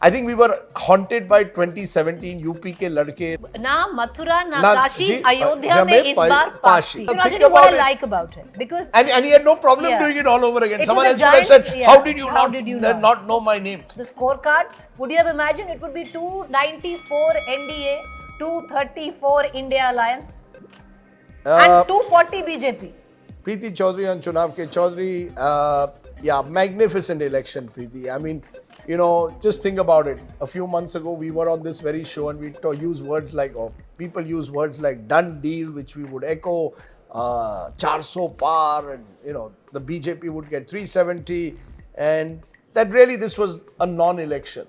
I think we were haunted by 2017 UP के लड़के. ना मथुरा ना काशी अयोध्या में इस बार पाशी. Think I'll tell you what about I it. like about it because And he had no problem Yeah. doing it all over again. It Someone was else a would have said, giant- how yeah. did you How not did you not know my name? the scorecard, would you have imagined it would be 294 NDA, 234 India Alliance and 240 BJP. Preeti Choudhry and Chunaav Ke Chaudhry, magnificent election, Preeti. I mean, just think about it. A few months ago, we were on this very show and we use words like, people use words like done deal, which we would echo, 400 par, and, the BJP would get 370. And that really, this was a non-election.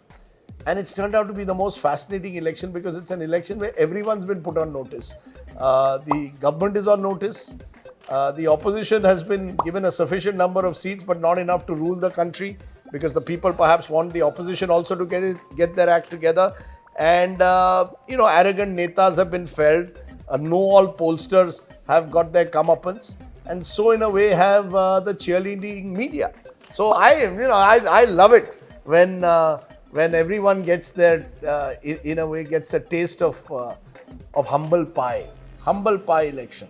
And it's turned out to be the most fascinating election because it's an election where everyone's been put on notice. The government is on notice. The opposition has been given a sufficient number of seats, but not enough to rule the country because the people perhaps want the opposition also to get their act together. And, arrogant netas have been felled. Know-all pollsters have got their comeuppance. And so, in a way, have the cheerleading media. So, I love it when everyone gets their, in a way, gets a taste of humble pie election.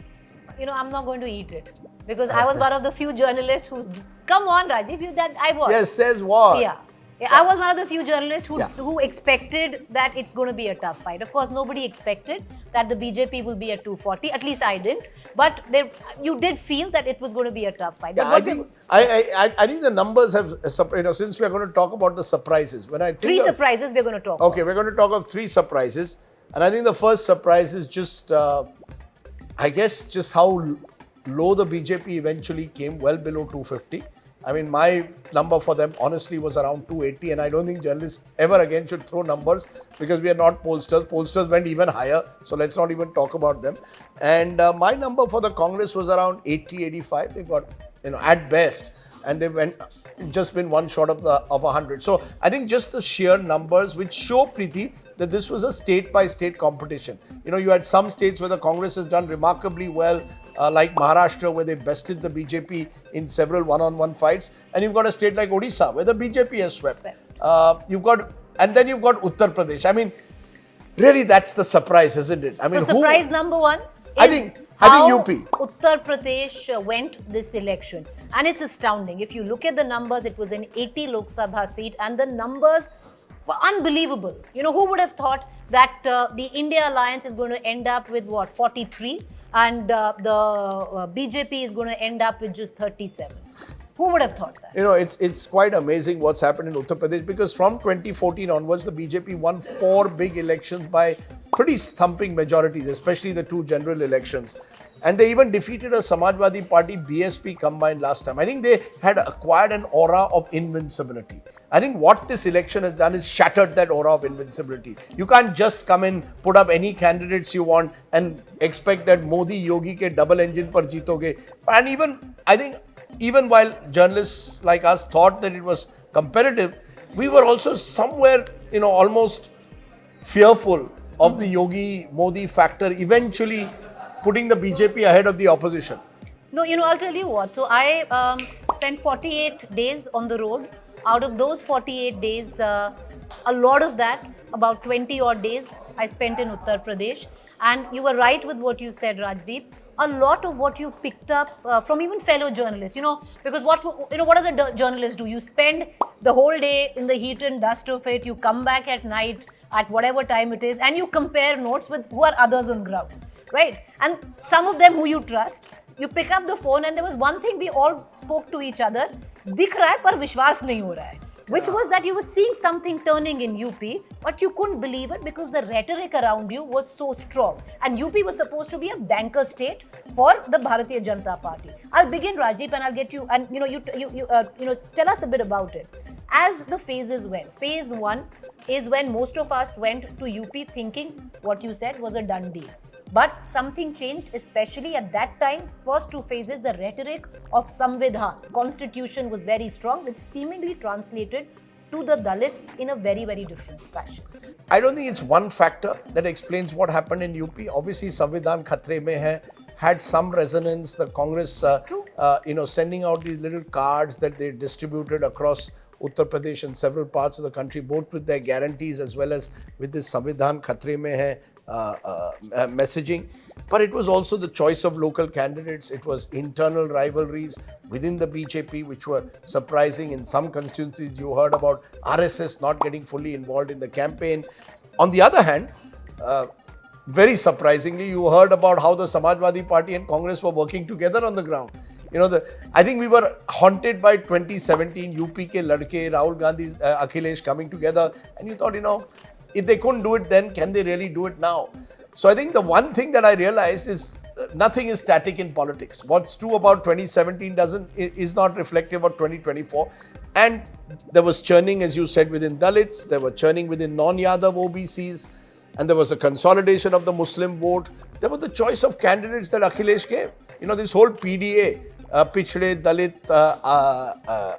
I'm not going to eat it because I was one of the few journalists who, come on Rajiv, that I was. Yes, says what? Yeah, I was one of the few journalists who expected that it's going to be a tough fight. Of course, nobody expected that the BJP will be at 240. At least I didn't. But you did feel that it was going to be a tough fight. Yeah, I think the numbers have, since we are going to talk about the surprises. Three surprises we're going to talk Okay, we're going to talk of three surprises. And I think the first surprise is just, I guess, just how low the BJP eventually came, well below 250. I mean, my number for them honestly was around 280, and I don't think journalists ever again should throw numbers because we are not pollsters. Pollsters went even higher, so let's not even talk about them. And my number for the Congress was around 80, 85. They got, at best, and they just been one short of 100. So I think just the sheer numbers which show, Preeti, that this was a state-by-state competition. You had some states where the Congress has done remarkably well, like Maharashtra, where they bested the BJP in several one-on-one fights. And you've got a state like Odisha, where the BJP has swept. And then you've got Uttar Pradesh. I mean, really, that's the surprise, isn't it? I mean, so surprise number one is I think UP. Uttar Pradesh went this election. And it's astounding. If you look at the numbers, it was an 80 Lok Sabha seat, and the numbers were unbelievable. Who would have thought that the India Alliance is going to end up with 43 and the BJP is going to end up with just 37. Who would have thought that? It's quite amazing what's happened in Uttar Pradesh because from 2014 onwards, the BJP won 4 big elections by pretty thumping majorities, especially the 2 general elections. And they even defeated a Samajwadi party, BSP combined last time. I think they had acquired an aura of invincibility. I think what this election has done is shattered that aura of invincibility. You can't just come in, put up any candidates you want and expect that Modi, Yogi ke double engine par jeetoge. And I think even while journalists like us thought that it was competitive, we were also somewhere, almost fearful of the Yogi Modi factor eventually putting the BJP ahead of the opposition. No, I'll tell you what. So I spent 48 days on the road. Out of those 48 days, a lot of that, about 20 odd days, I spent in Uttar Pradesh. And you were right with what you said, Rajdeep. A lot of what you picked up from even fellow journalists, because what does a journalist do? You spend the whole day in the heat and dust of it. You come back at night at whatever time it is, and you compare notes with who are others on ground, right? And some of them who you trust, you pick up the phone, and there was one thing we all spoke to each other. Dikh raha hai par vishwas nahi ho raha hai. Which was that you were seeing something turning in UP, but you couldn't believe it because the rhetoric around you was so strong. And UP was supposed to be a banker state for the Bharatiya Janata Party. I'll begin, Rajdeep, and I'll get you. And you tell us a bit about it. As the phases went, phase 1 is when most of us went to UP thinking what you said was a done deal. But something changed, especially at that time. First 2 phases, the rhetoric of Samvidhan, constitution was very strong, which seemingly translated to the Dalits in a very, very different fashion. I don't think it's one factor that explains what happened in UP. Obviously, Samvidhan Khatre mein hai had some resonance. The Congress, sending out these little cards that they distributed across Uttar Pradesh and several parts of the country, both with their guarantees as well as with this Samvidhan Khatre Mein Hai messaging. But it was also the choice of local candidates. It was internal rivalries within the BJP, which were surprising. In some constituencies, you heard about RSS not getting fully involved in the campaign. On the other hand, very surprisingly, you heard about how the Samajwadi Party and Congress were working together on the ground. I think we were haunted by 2017 UP ke ladke, Rahul Gandhi's Akhilesh coming together, and you thought, if they couldn't do it then, can they really do it now? So I think the one thing that I realized is nothing is static in politics. What's true about 2017 is not reflective of 2024. And there was churning, as you said, within Dalits, there were churning within non-Yadav OBCs, and there was a consolidation of the Muslim vote. There was the choice of candidates that Akhilesh gave. This whole PDA, Pichde, Dalit,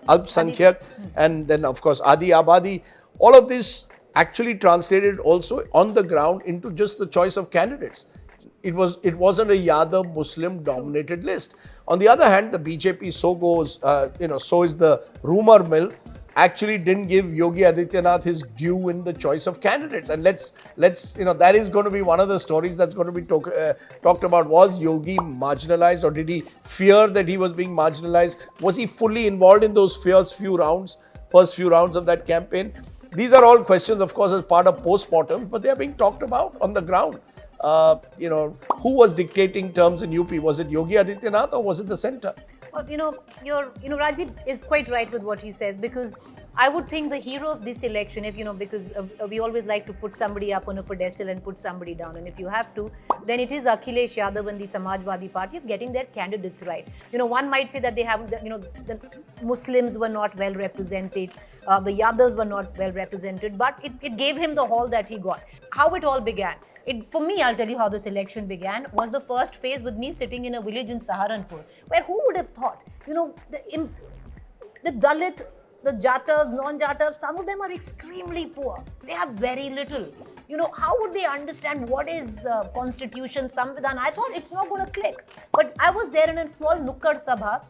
Alpsankyak, and then of course Adi Abadi, all of this actually translated also on the ground into just the choice of candidates. It wasn't a Yadav Muslim dominated list. On the other hand, the BJP, so is the rumor mill, actually didn't give Yogi Adityanath his due in the choice of candidates. And let's that is going to be one of the stories that's going to be talked about. Was Yogi marginalized, or did he fear that he was being marginalized? Was he fully involved in those first few rounds of that campaign? These are all questions, of course, as part of post-mortem, but they are being talked about on the ground. Who was dictating terms in UP? Was it Yogi Adityanath or was it the centre? Well, Rajdeep is quite right with what he says, because I would think the hero of this election, because we always like to put somebody up on a pedestal and put somebody down, and if you have to, then it is Akhilesh Yadav and the Samajwadi Party of getting their candidates right. One might say that they have, the Muslims were not well represented, the Yadavs were not well represented, but it gave him the haul that he got. How it all began. For me, I'll tell you how this election began, was the first phase with me sitting in a village in Saharanpur, where who would have thought, the Dalit, the Jatavs, non-Jatavs, some of them are extremely poor. They have very little. How would they understand what is constitution, Samvidhan? I thought it's not going to click. But I was there in a small Nukkad Sabha,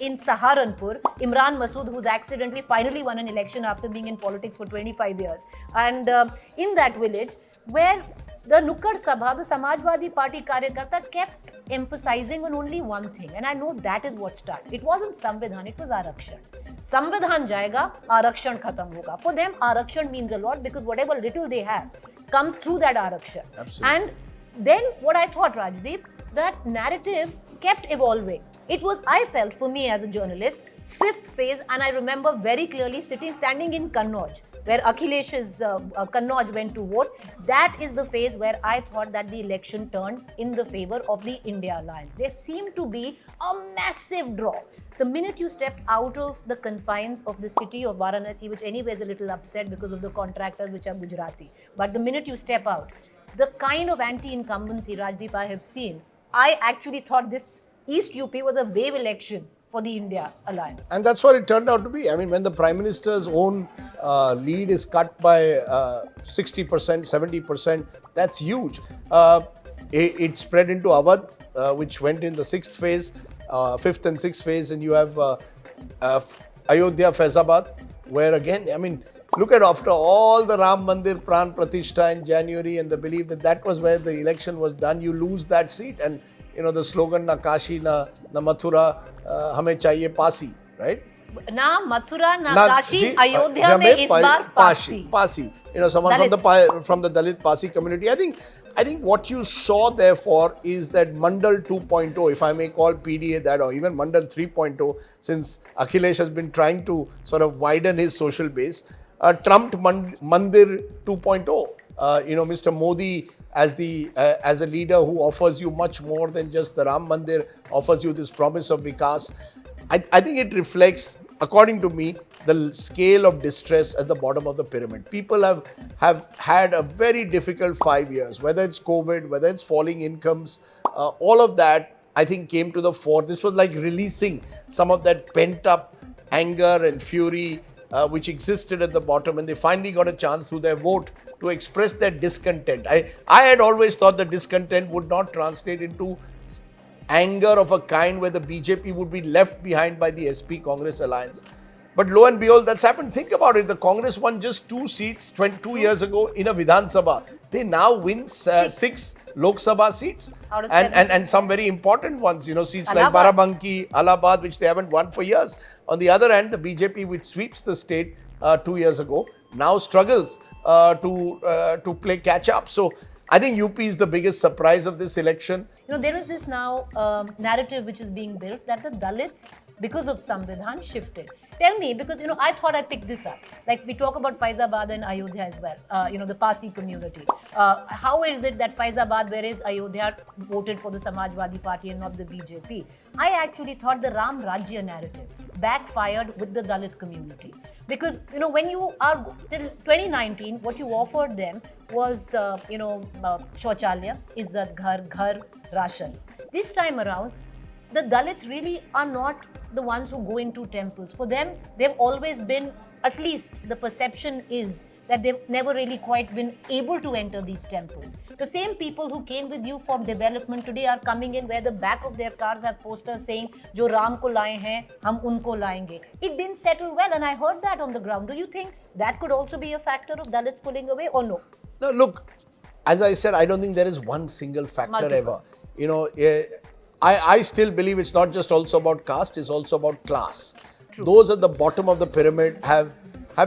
in Saharanpur. Imran Masood, who's accidentally finally won an election after being in politics for 25 years. And in that village, where the Nukkad Sabha, the Samajwadi Party Karyakarta kept emphasizing on only one thing. And I know that is what started. It wasn't Samvidhan, it was Arakshan. Samvidhan jayega, Arakshan khatam hoga. For them, Arakshan means a lot, because whatever little they have comes through that Arakshan. Absolutely. And then what I thought, Rajdeep, that narrative kept evolving. It was, I felt, for me as a journalist, fifth phase, and I remember very clearly standing in Kannauj, where Akhilesh's Kannauj went to vote. That is the phase where I thought that the election turned in the favor of the India Alliance. There seemed to be a massive draw. The minute you stepped out of the confines of the city of Varanasi, which anyway is a little upset because of the contractors which are Gujarati, but the minute you step out, the kind of anti-incumbency, Rajdeep, I have seen, I actually thought this East UP was a wave election for the India Alliance. And that's what it turned out to be. I mean, when the Prime Minister's own lead is cut by 60%, 70%, that's huge. It spread into Awadh, which went in the fifth and sixth phase, and you have Ayodhya, Faizabad, where again, I mean, look at after all the Ram Mandir Pran Pratishtha in January and the belief that was where the election was done, you lose that seat. And the slogan, na Kashi, na Mathura, hame chahiye Pasi, right? Na Mathura, na Kashi, Ayodhya mein is baar Pasi. Someone from the Dalit Pasi community. I think what you saw therefore is that Mandal 2.0, if I may call PDA that, or even Mandal 3.0, since Akhilesh has been trying to sort of widen his social base, trumped Mandir 2.0. Mr. Modi as a leader who offers you much more than just the Ram Mandir, offers you this promise of Vikas. I think it reflects, according to me, the scale of distress at the bottom of the pyramid. People have had a very difficult 5 years, whether it's COVID, whether it's falling incomes, all of that, I think, came to the fore. This was like releasing some of that pent-up anger and fury which existed at the bottom, and they finally got a chance through their vote to express their discontent. I had always thought that discontent would not translate into anger of a kind where the BJP would be left behind by the SP Congress alliance. But lo and behold, that's happened. Think about it. The Congress won just 2 seats 22 years ago in a Vidhan Sabha. They now win 6 Lok Sabha seats. Out of And some very important ones, seats like Allahabad. Barabanki, Allahabad, which they haven't won for years. On the other hand, the BJP, which sweeps the state 2 years ago, now struggles to play catch up. So I think UP is the biggest surprise of this election. There is this now narrative which is being built that the Dalits, because of Samvidhan, shifted. Tell me, because I thought I picked this up. Like we talk about Faizabad and Ayodhya as well. The Parsi community. How is it that Faizabad, whereas Ayodhya voted for the Samajwadi party and not the BJP? I actually thought the Ram Rajya narrative backfired with the Dalit community. Because, when you are, till 2019, what you offered them was, Shauchalya, Izzat, Ghar, Ration. This time around, the Dalits really are not the ones who go into temples. For them, they've always been, at least the perception is, that they've never really quite been able to enter these temples. The same people who came with you for development today are coming in where the back of their cars have posters saying, Jo Ram ko laaye hain, hum unko laayenge. It didn't settle well, and I heard that on the ground. Do you think that could also be a factor of Dalits pulling away, or no? No, look, as I said, I don't think there is one single factor Multiple. ever. I still believe it's not just also about caste, it's also about class. True. Those at the bottom of the pyramid have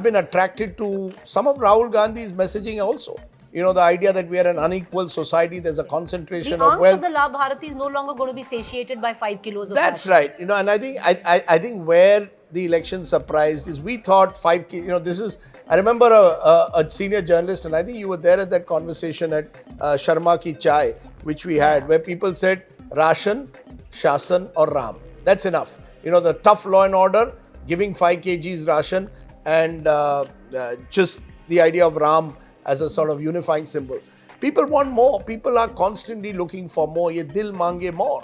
been attracted to some of Rahul Gandhi's messaging also. The idea that we are an unequal society, there's a concentration The of arms wealth. of the La Bharati is no longer going to be satiated by 5 kilos of That's ration. right. And I think where the election surprised is we thought 5 kilos, this is, I remember a senior journalist, and I think you were there at that conversation at Sharma Ki Chai, which we had, where people said, Ration, Shasan or Ram. That's enough. The tough law and order, giving 5 kgs ration, and just the idea of Ram as a sort of unifying symbol. People want more. People are constantly looking for more. Ye dil mange more,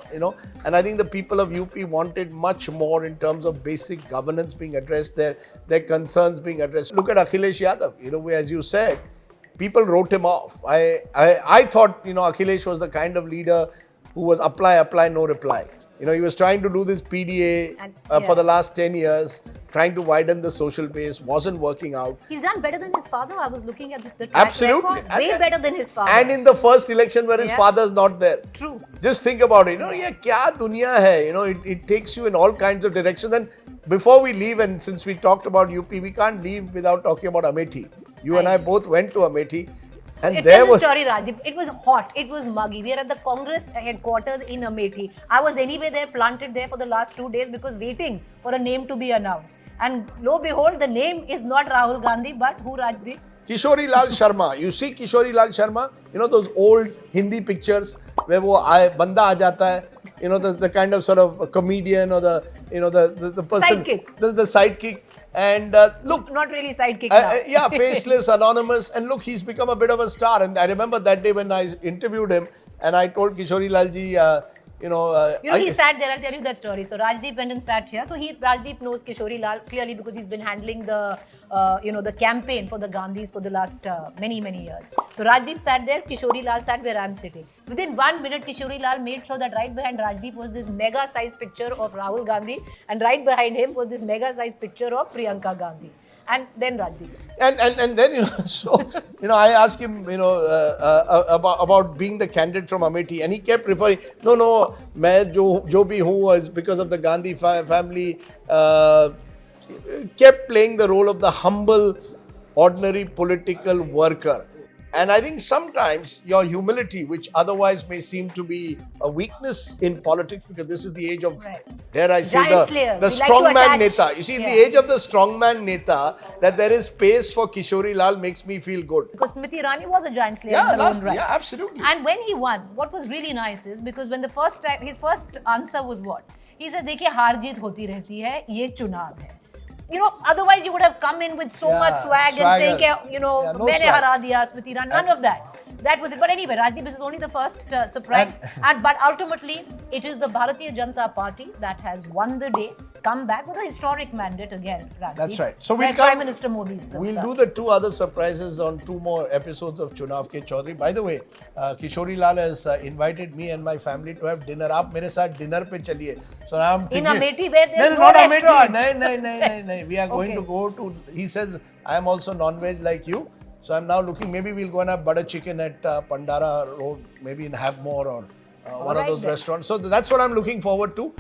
And I think the people of UP wanted much more in terms of basic governance being addressed, their concerns being addressed. Look at Akhilesh Yadav. As you said, people wrote him off. I thought, Akhilesh was the kind of leader who was apply, no reply. He was trying to do this PDA for the last 10 years, trying to widen the social base, wasn't working out. He's done better than his father. I was looking at the track Absolutely. record. Way better than his father. And in the first election where his father's not there. True. Just think about it. Kya dunya hai? It takes you in all kinds of directions. And before we leave, and since we talked about UP, we can't leave without talking about Amethi. You and I both went to Amethi. And Tell the story, Rajdeep. It was hot. It was muggy. We are at the Congress headquarters in Amethi. I was anyway there, planted there for the last 2 days because waiting for a name to be announced. And lo behold, the name is not Rahul Gandhi, but who, Rajdeep? Kishori Lal Sharma. You see Kishori Lal Sharma? Those old Hindi pictures where banda aa jata hai. The kind of sort of comedian or the person. Sidekick. The sidekick. And look, Not really sidekick now. Faceless, anonymous, and look, he's become a bit of a star. And I remember that day when I interviewed him, and I told Kishori Lalji, he sat there. I'll tell you that story. So Rajdeep went and sat here. So Rajdeep knows Kishori Lal clearly because he's been handling the, the campaign for the Gandhis for the last many years. So Rajdeep sat there. Kishori Lal sat where I'm sitting. Within 1 minute, Kishori Lal made sure that right behind Rajdeep was this mega-sized picture of Rahul Gandhi, and right behind him was this mega-sized picture of Priyanka Gandhi. And then Rajdeep. And then, I asked him, about being the candidate from Amethi, and he kept referring, no, main jo bhi hu was because of the Gandhi family, kept playing the role of the humble, ordinary political worker. And I think sometimes your humility, which otherwise may seem to be a weakness in politics, because this is the age of, dare I say, the strongman neta. You see, in the age of the strongman neta, that there is space for Kishori Lal makes me feel good. Because Smriti Irani was a giant slayer in her own right. Yeah, absolutely. And when he won, what was really nice is, because when his first answer was what? He said, देखिए हार जीत होती रहती है, ये चुनाव है. Otherwise you would have come in with so much swag and saying, मैंने हरा दिया Smriti Irani, none of that. that was it. But anyway, Rajdeep, this is only the first surprise. But ultimately, it is the Bharatiya Janata Party that has won the day, come back with a historic mandate again, Rajdeep. That's right. So where Prime Minister Modi is we'll concerned. do the 2 other surprises on 2 more episodes of Chunaav Ke Chaudhary. By the way, Kishori Lal has invited me and my family to have dinner. Aap mere saath dinner pe chaliye. So now I'm thinking. In Amethi, where there's no not restaurant. Amethi. No. We are going to go to. He says I am also non-veg like you. So I'm now looking. Maybe we'll go and have butter chicken at Pandara Road. Maybe in Have More or one of those restaurants. So that's what I'm looking forward to.